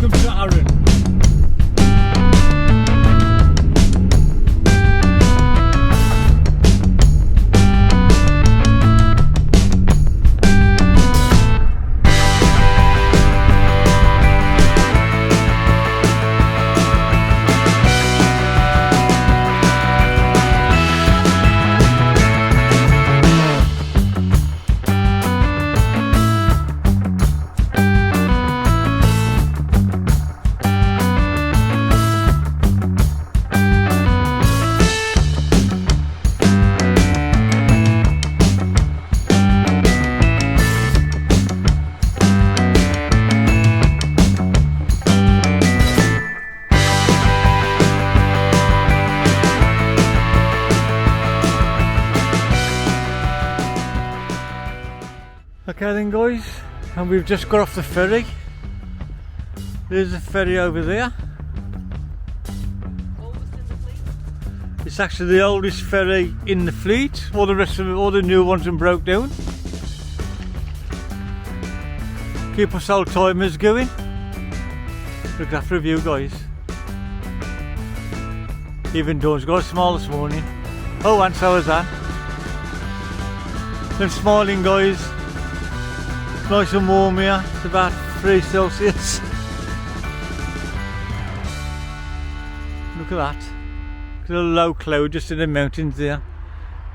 Welcome to Arran. Okay then guys, and we've just got off the ferry. There's the ferry over there. Oldest in the fleet. It's actually the oldest ferry in the fleet. All the rest of it, all the new ones have broke down. Keep us old timers going. Look after a view guys. Even Dawn's got a smile this morning. Oh, and so is Anne. Them smiling guys. Nice and warm here, it's about 3 Celsius. Look at that. Look at a low cloud just in the mountains there.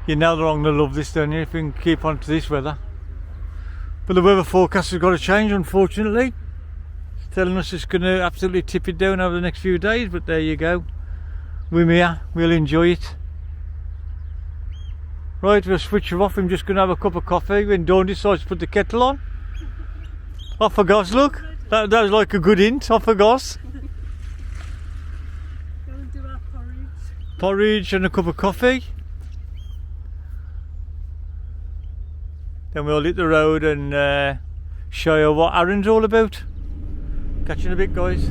You know they're going to love this, don't you, if we can keep on to this weather. But the weather forecast has got to change, unfortunately. It's telling us it's going to absolutely tip it down over the next few days, but there you go. We're here, we'll enjoy it. Right, we'll switch her off. I'm just going to have a cup of coffee when Dawn decides to put the kettle on. Off a goes, look. That was like a good hint. Off a goes. Go and do our porridge. Porridge and a cup of coffee. Then we'll hit the road and show you what Arran's all about. Catch you in a bit, guys.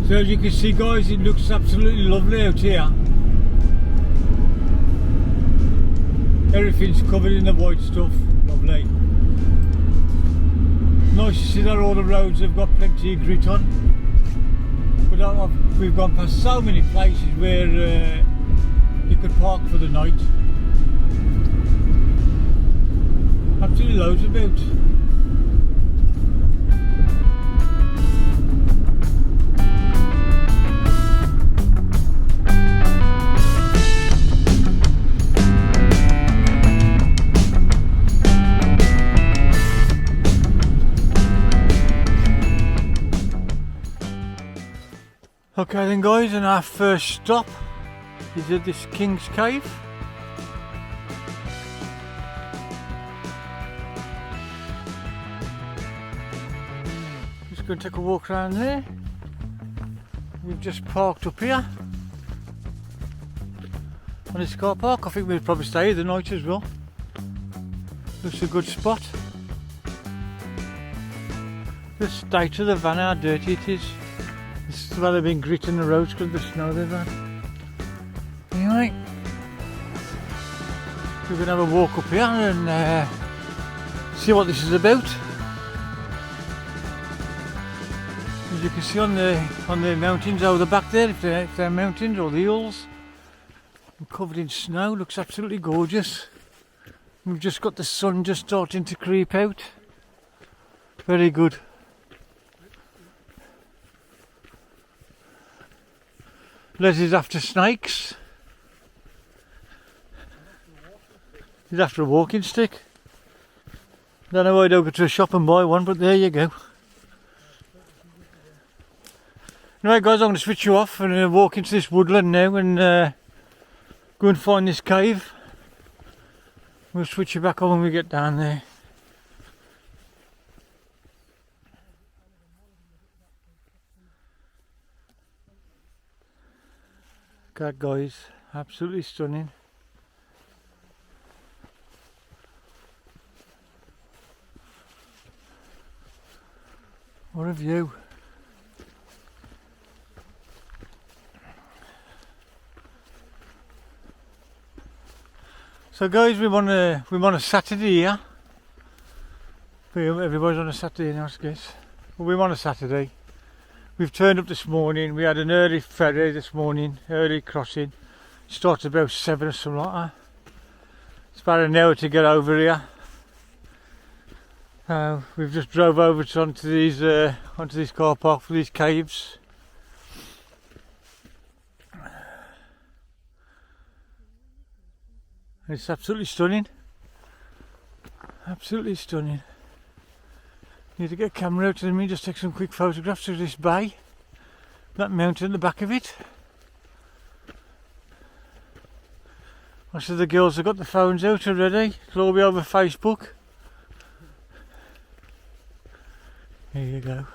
So as you can see guys, it looks absolutely lovely out here. Everything's covered in the white stuff, lovely. Nice to see that all the roads have got plenty of grit on. But we've gone past so many places where you could park for the night. Absolutely loads about. Okay then guys, and our first stop is at this King's Cave. Just going to take a walk around there. We've just parked up here on this car park. I think we'll probably stay here the night as well. Looks a good spot. The state of the van, how dirty it is. This is where they've been gritting the roads because of the snow they've had. Anyway, we're going to have a walk up here and see what this is about. As you can see on the mountains over the back there, if they're mountains or the hills, covered in snow, looks absolutely gorgeous. We've just got the sun just starting to creep out. Very good. Leslie's after snakes. He's after a walking stick. Don't know why I don't go to a shop and buy one, but there you go. Anyway guys, I'm going to switch you off and walk into this woodland now and go and find this cave. We'll switch you back on when we get down there. God guys, absolutely stunning. What a view. So guys, we're on a Saturday here. Everybody's on a Saturday now, I guess. Well, we're on a Saturday. We've turned up this morning. We had an early ferry this morning, early crossing. Started about 7 or something like that. It's about an hour to get over here. We've just drove over onto this car park for these caves. It's absolutely stunning. Absolutely stunning. Need to get a camera out and me just take some quick photographs of this bay. That mountain at the back of it. I said the girls have got the phones out already. It'll all be over Facebook. Here you go.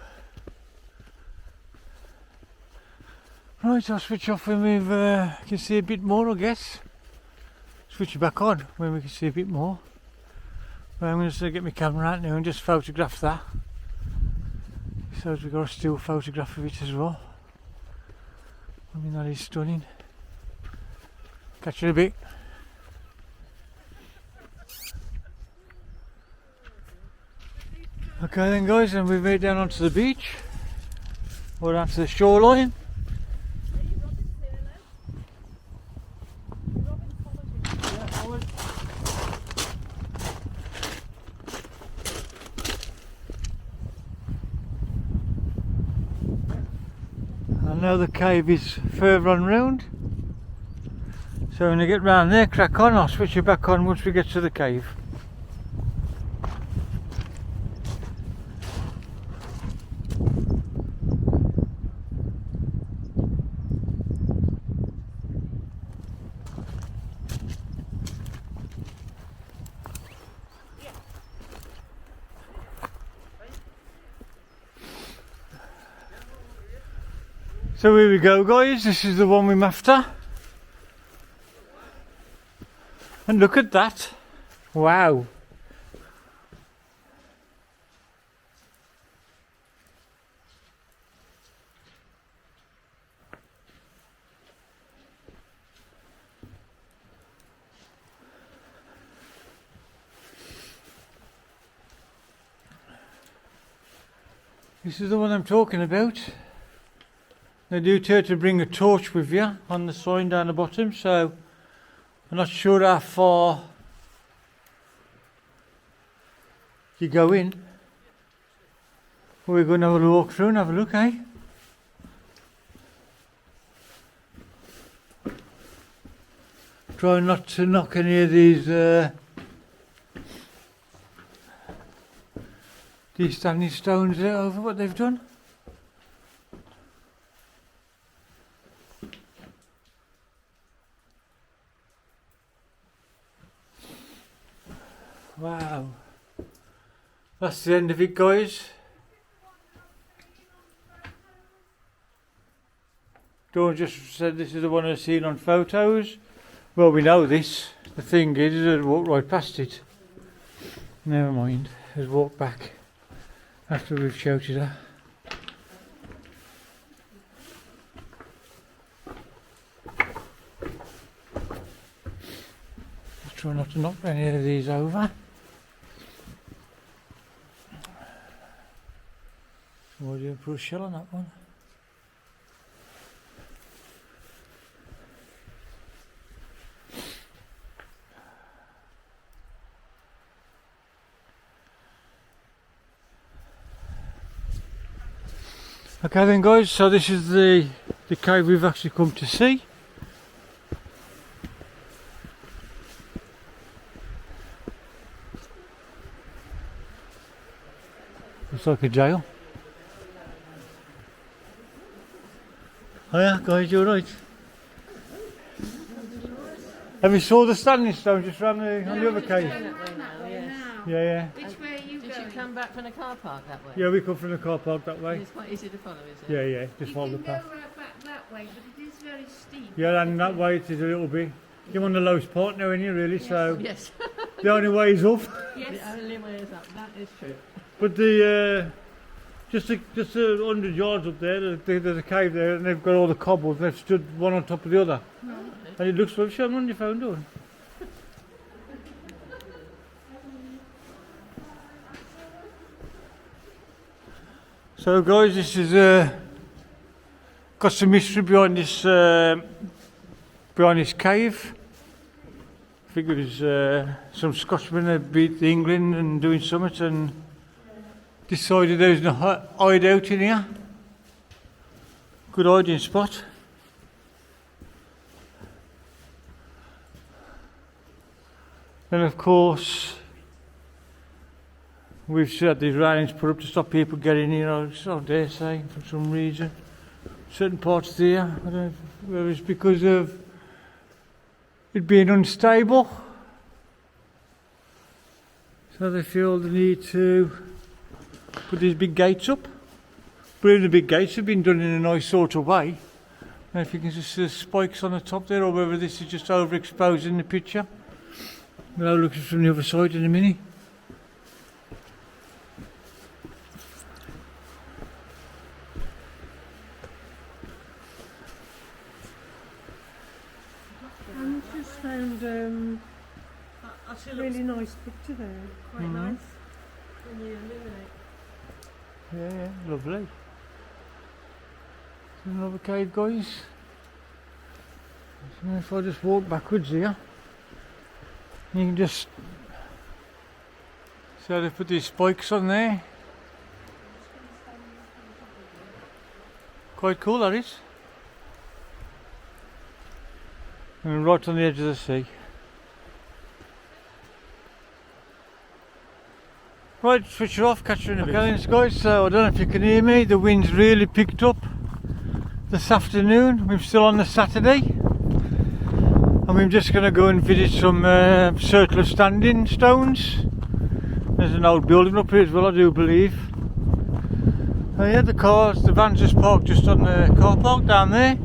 Right, I'll switch off when we can see a bit more, I guess. Switch it back on when we can see a bit more. But I'm going to get my camera out now and just photograph that. So we've got a still photograph of it as well. I mean, that is stunning. Catch you in a bit. Okay then guys, and we've made it down onto the beach. Or down to the shoreline. And now the cave is further on round. So when I get round there, crack on, I'll switch it back on once we get to the cave. So here we go guys, this is the one we're after. And look at that. Wow. This is the one I'm talking about. They do tell you to bring a torch with you on the sign down the bottom, so I'm not sure how far you go in. But we're going to have a walk through and have a look, eh? Try not to knock any of these standing stones out over what they've done. Wow, that's the end of it guys. Dawn just said this is the one I've seen on photos. Well, we know this. The thing is, I'd walk right past it. Never mind, let's walk back after we've shouted her. Let's try not to knock any of these over. We'll do put a shell on that one. Okay then guys, so this is the cave we've actually come to see. Looks like a jail. Oh yeah, guys, you're right. Have you saw the standing stone just round on the other cave? Yeah. Which way are you Did going? you come back from the car park that way? Yeah, we come from the car park that way. It's quite easy to follow, is it? Yeah, just You follow the can go path. right back that way, but it is very steep. Yeah, and that way it is a little bit. You're on the lowest part now, aren't you, really? So Yes. the only way is up. Yes. The only way is up. That is true. But the just a 100 yards up there, there's a cave there, and they've got all the cobbles, and they've stood one on top of the other. No. And it looks like, show them on your phone, don't So guys, this is got some mystery behind this cave. I think it was some Scotchmen that beat England and doing something and decided there was no hideout in here. Good hiding spot. And of course we've had these railings put up to stop people getting in, I dare say, for some reason. Certain parts there, I don't know whether it's because of it being unstable. So they feel the need to put these big gates up. But even the big gates have been done in a nice sort of way. I don't know if you can just see the spikes on the top there or whether this is just overexposing the picture. But I'll look from the other side in a minute. And just found a really nice picture there. Quite nice. When you illuminate. Yeah, lovely. There's another cave, guys. So if I just walk backwards here, you can just see how they put these spikes on there. Quite cool, that is. And right on the edge of the sea. Right, switch it off, catch you in a bit. Okay, guys, so I don't know if you can hear me, the wind's really picked up this afternoon. We're still on the Saturday. And we're just going to go and visit some circular standing stones. There's an old building up here as well, I do believe. Yeah, the van's just parked just on the car park down there.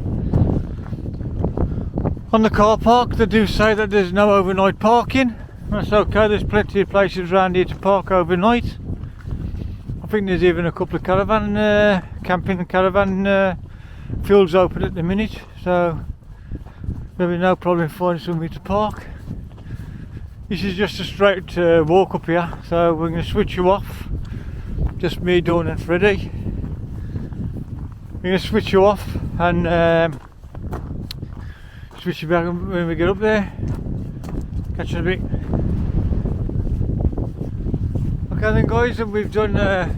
On the car park they do say that there's no overnight parking. That's okay, there's plenty of places around here to park overnight. I think there's even a couple of camping and caravan fields open at the minute, so there'll be no problem finding somewhere to park. This is just a straight walk up here, so we're going to switch you off. Just me, Dawn and Freddie. We're going to switch you off and switch you back when we get up there. Catch you in a bit. Okay then guys, and we've done a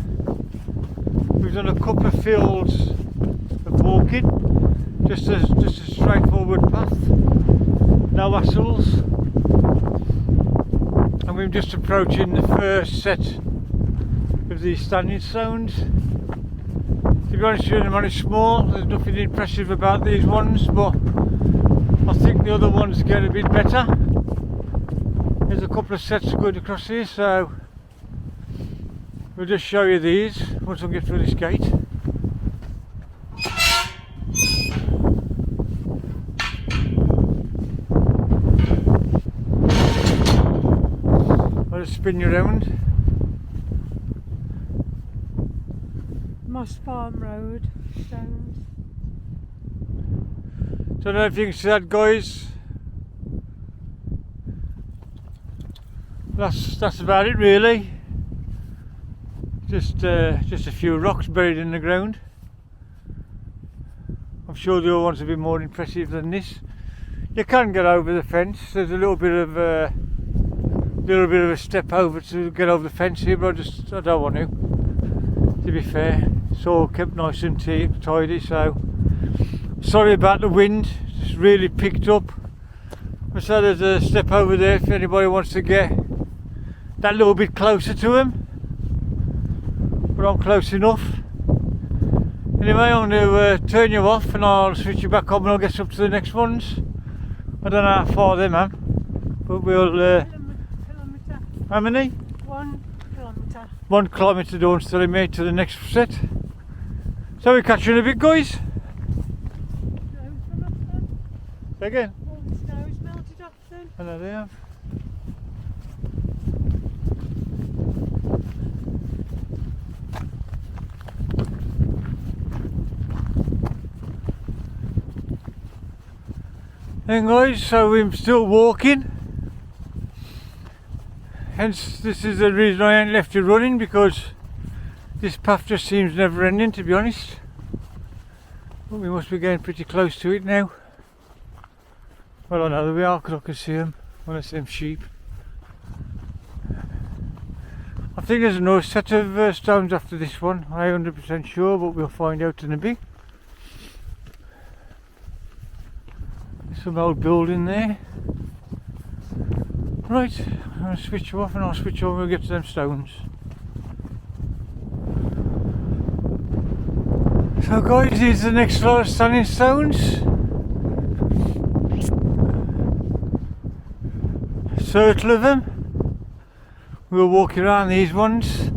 couple of fields of walking. Just a straightforward path. No hassles. And we're just approaching the first set of these standing stones. To be honest with you, they're only small. There's nothing impressive about these ones, but I think the other ones get a bit better. There's a couple of sets going across here, so we'll just show you these once I get through this gate. I'll just spin you around. Moss Farm Road stones. Don't know if you can see that, guys. That's about it really. Just a few rocks buried in the ground. I'm sure the other ones will be more impressive than this. You can get over the fence. There's a little bit of a step over to get over the fence here, but I don't want to. To be fair, it's all kept nice and tidy. So sorry about the wind. It's really picked up. So there's a step over there if anybody wants to get that little bit closer to him. But I'm close enough. Anyway, I'm going to turn you off and I'll switch you back on when I get up to the next ones. I don't know how far they are, but we'll... Kilometre. How many? 1 kilometre. 1 kilometre down till I made to the next set. So we'll catch you in a bit, guys. Snow's gone off then. Say again. All the snow's melted off then. I know they have. And guys, so we're still walking. Hence, this is the reason I ain't left you running, because This path just seems never ending, to be honest. But we must be getting pretty close to it now. Well, I know that we are because I can see them when I see them sheep. I think there's another set of stones after this one. I ain't 100% sure, but we'll find out in a bit. There's some old building there. Right, I'm going to switch you off and I'll switch on when we get to them stones. So guys, here's the next lot of standing stones. Circle of them. We'll walk around these ones.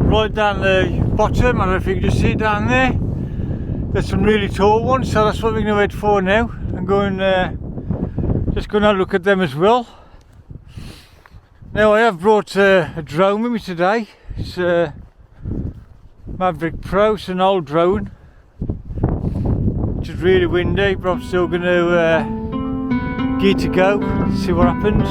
Right down the bottom, I don't know if you can just see it down there. There's some really tall ones, so that's what we're going to head for now. I'm going just going to look at them as well. Now I have brought a drone with me today. It's a Maverick Pro, it's an old drone, which is really windy, but I'm still going to gear to go, see what happens.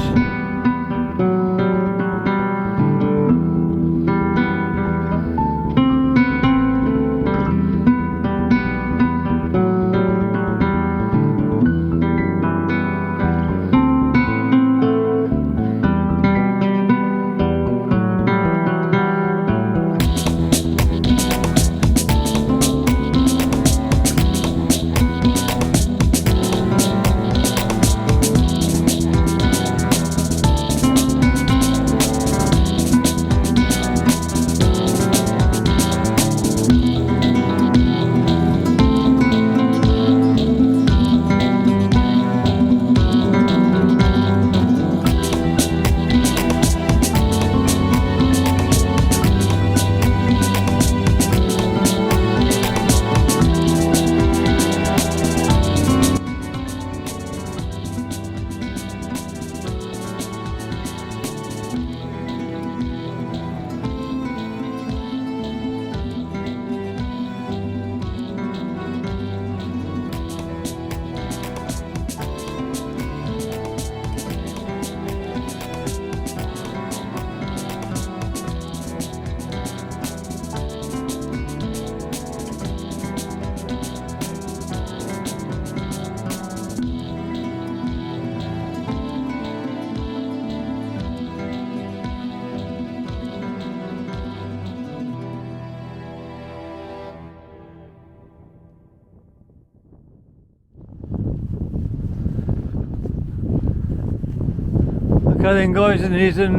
Okay then guys, and these are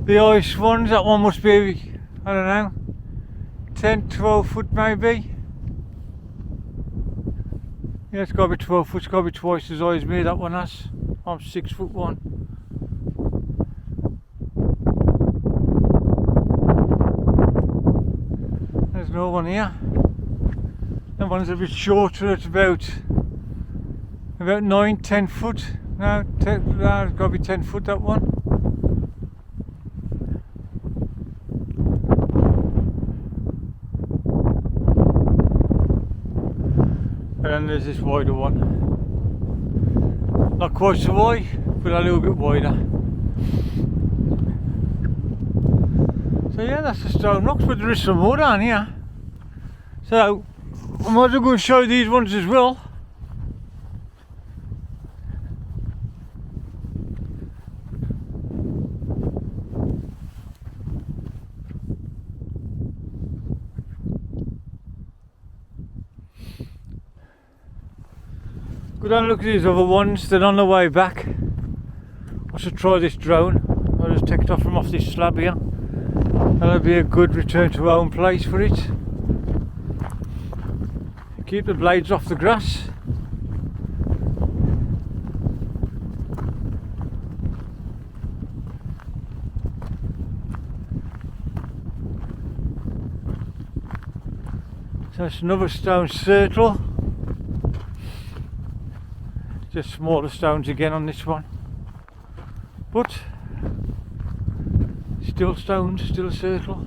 the ice ones. That one must be, I don't know, 10-12 foot maybe. Yeah, it's got to be 12 foot, it's got to be twice as high as me, that one has. I'm 6'1". There's no one here. That one's a bit shorter, it's about 9-10 foot. No, it's got to be 10 foot, that one. And then there's this wider one. Not quite so wide, but a little bit wider. So yeah, that's the stone rocks, but there is some more down here. So I might as well go and show you these ones as well. Go down and look at these other ones, they're on the way back. I should try this drone. I'll just take it off from off this slab here. That'll be a good return to home place for it. Keep the blades off the grass. So that's another stone circle. Just smaller stones again on this one, but Still stones, still a circle.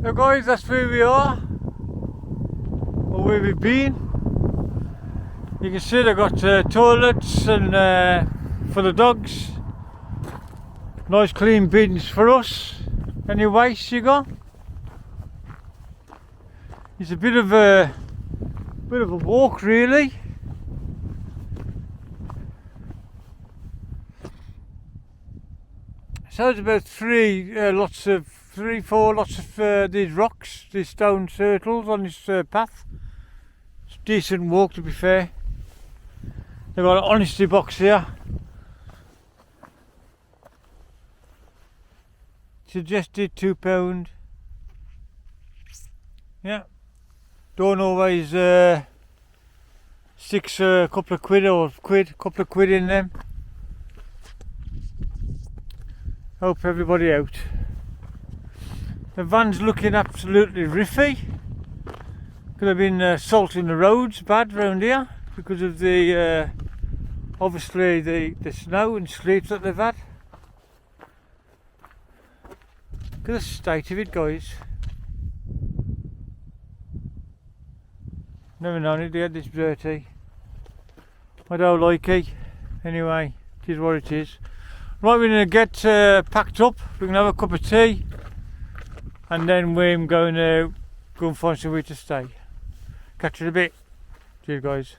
So guys, that's where we are, or where we've been. You can see they've got toilets and for the dogs. Nice clean bins for us. Any waste you got? It's a bit of a walk really. So it's about four lots of these rocks, these stone circles on this path. It's a decent walk, to be fair. They've got an honesty box here. Suggested £2. Yeah. Don't always stick a couple of quid in them. Help everybody out. The van's looking absolutely riffy. Could have been salting the roads bad round here because of the obviously the snow and sleet that they've had. Look at the state of it, guys. Never known it to get this dirty. I don't like it. Anyway, it is what it is. Right, we're going to get packed up. We're going to have a cup of tea. And then we're going to go and find somewhere to stay. Catch you in a bit. Cheers, guys.